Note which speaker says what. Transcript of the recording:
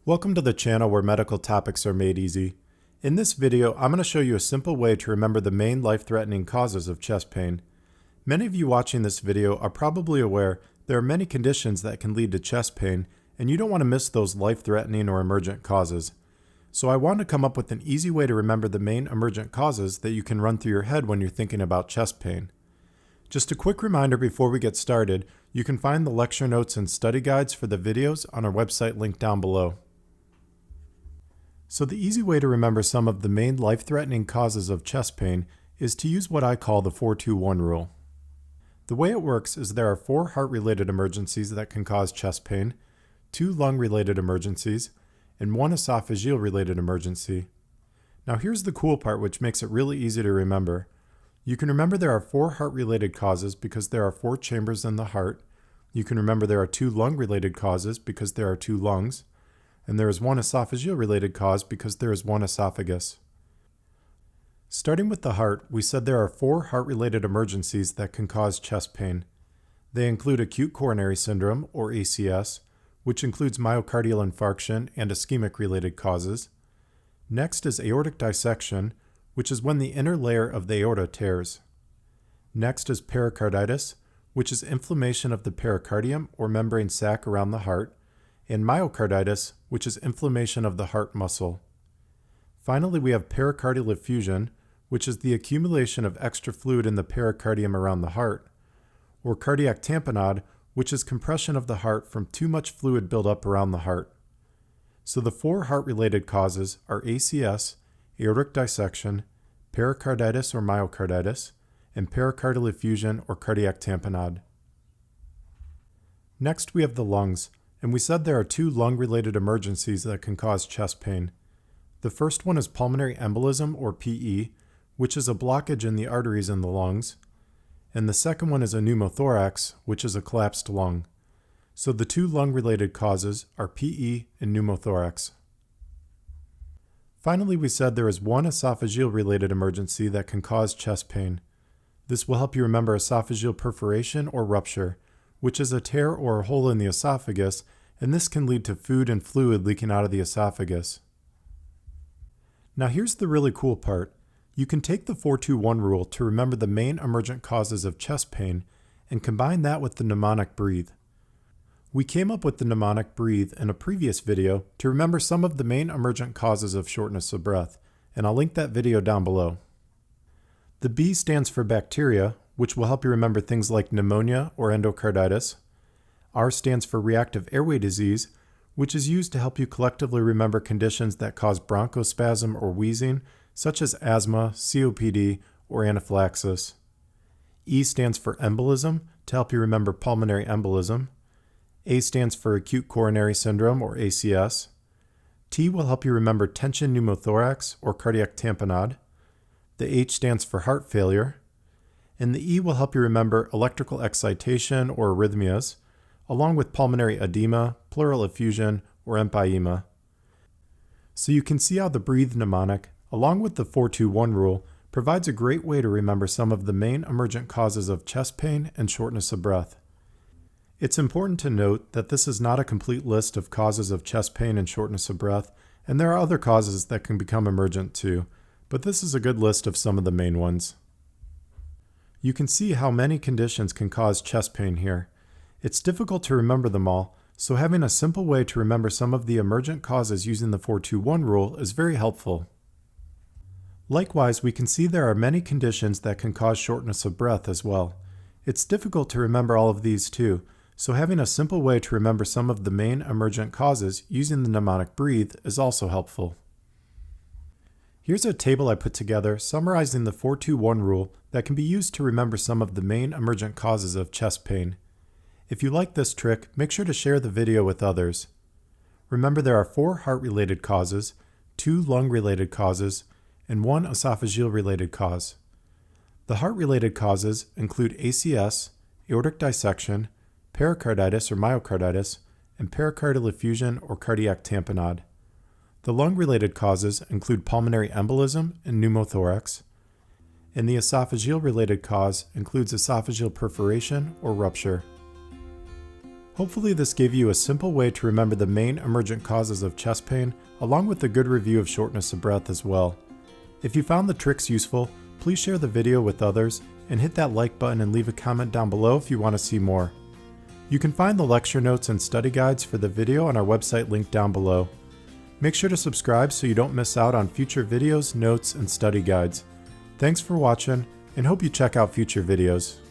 Speaker 1: Welcome to the channel where medical topics are made easy. In this video, I'm going to show you a simple way to remember the main life-threatening causes of chest pain. Many of you watching this video are probably aware there are many conditions that can lead to chest pain, and you don't want to miss those life-threatening or emergent causes. So I want to come up with an easy way to remember the main emergent causes that you can run through your head when you're thinking about chest pain. Just a quick reminder before we get started, you can find the lecture notes and study guides for the videos on our website linked down below. So the easy way to remember some of the main life-threatening causes of chest pain is to use what I call the 4-2-1 rule. The way it works is there are 4 heart-related emergencies that can cause chest pain, 2 lung-related emergencies, and 1 esophageal-related emergency. Now here's the cool part which makes it really easy to remember. You can remember there are 4 heart-related causes because there are 4 chambers in the heart. You can remember there are 2 lung-related causes because there are 2 lungs. And there is 1 esophageal-related cause because there is 1 esophagus. Starting with the heart, we said there are 4 heart-related emergencies that can cause chest pain. They include acute coronary syndrome, or ACS, which includes myocardial infarction and ischemic-related causes. Next is aortic dissection, which is when the inner layer of the aorta tears. Next is pericarditis, which is inflammation of the pericardium or membrane sac around the heart, and myocarditis, which is inflammation of the heart muscle. Finally, we have pericardial effusion, which is the accumulation of extra fluid in the pericardium around the heart, or cardiac tamponade, which is compression of the heart from too much fluid buildup around the heart. So the 4 heart-related causes are ACS, aortic dissection, pericarditis or myocarditis, and pericardial effusion or cardiac tamponade. Next, we have the lungs. And we said there are 2 lung-related emergencies that can cause chest pain. The first one is pulmonary embolism, or PE, which is a blockage in the arteries in the lungs. And the second one is a pneumothorax, which is a collapsed lung. So the 2 lung-related causes are PE and pneumothorax. Finally, we said there is 1 esophageal-related emergency that can cause chest pain. This will help you remember esophageal perforation or rupture, which is a tear or a hole in the esophagus, and this can lead to food and fluid leaking out of the esophagus. Now here's the really cool part. You can take the 4-2-1 rule to remember the main emergent causes of chest pain and combine that with the mnemonic breathe. We came up with the mnemonic breathe in a previous video to remember some of the main emergent causes of shortness of breath, and I'll link that video down below. The B stands for bacteria, which will help you remember things like pneumonia or endocarditis. R stands for reactive airway disease, which is used to help you collectively remember conditions that cause bronchospasm or wheezing, such as asthma, COPD, or anaphylaxis. E stands for embolism, to help you remember pulmonary embolism. A stands for acute coronary syndrome, or ACS. T will help you remember tension pneumothorax, or cardiac tamponade. The H stands for heart failure. And the E will help you remember electrical excitation or arrhythmias, along with pulmonary edema, pleural effusion, or empyema. So you can see how the breathe mnemonic, along with the 4-2-1 rule, provides a great way to remember some of the main emergent causes of chest pain and shortness of breath. It's important to note that this is not a complete list of causes of chest pain and shortness of breath, and there are other causes that can become emergent too, but this is a good list of some of the main ones. You can see how many conditions can cause chest pain here. It's difficult to remember them all, so having a simple way to remember some of the emergent causes using the 4-2-1 rule is very helpful. Likewise, we can see there are many conditions that can cause shortness of breath as well. It's difficult to remember all of these too, so having a simple way to remember some of the main emergent causes using the mnemonic breathe is also helpful. Here's a table I put together summarizing the 4-2-1 rule that can be used to remember some of the main emergent causes of chest pain. If you like this trick, make sure to share the video with others. Remember there are 4 heart-related causes, 2 lung-related causes, and 1 esophageal-related cause. The heart-related causes include ACS, aortic dissection, pericarditis or myocarditis, and pericardial effusion or cardiac tamponade. The lung-related causes include pulmonary embolism and pneumothorax, and the esophageal-related cause includes esophageal perforation or rupture. Hopefully this gave you a simple way to remember the main emergent causes of chest pain, along with a good review of shortness of breath as well. If you found the tricks useful, please share the video with others and hit that like button and leave a comment down below if you want to see more. You can find the lecture notes and study guides for the video on our website linked down below. Make sure to subscribe so you don't miss out on future videos, notes, and study guides. Thanks for watching, and hope you check out future videos.